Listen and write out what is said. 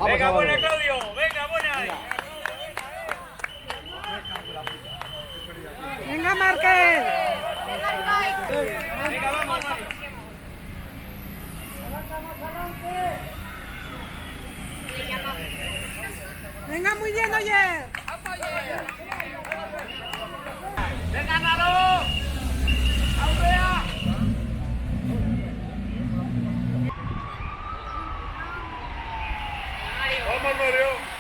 Venga, buena, Claudio. Venga, buena. Venga, Márquez. Venga, vamos, Mario. Venga, muy bien, oye. Venga, Nalo. ¡Aupea! Vamos, Mario.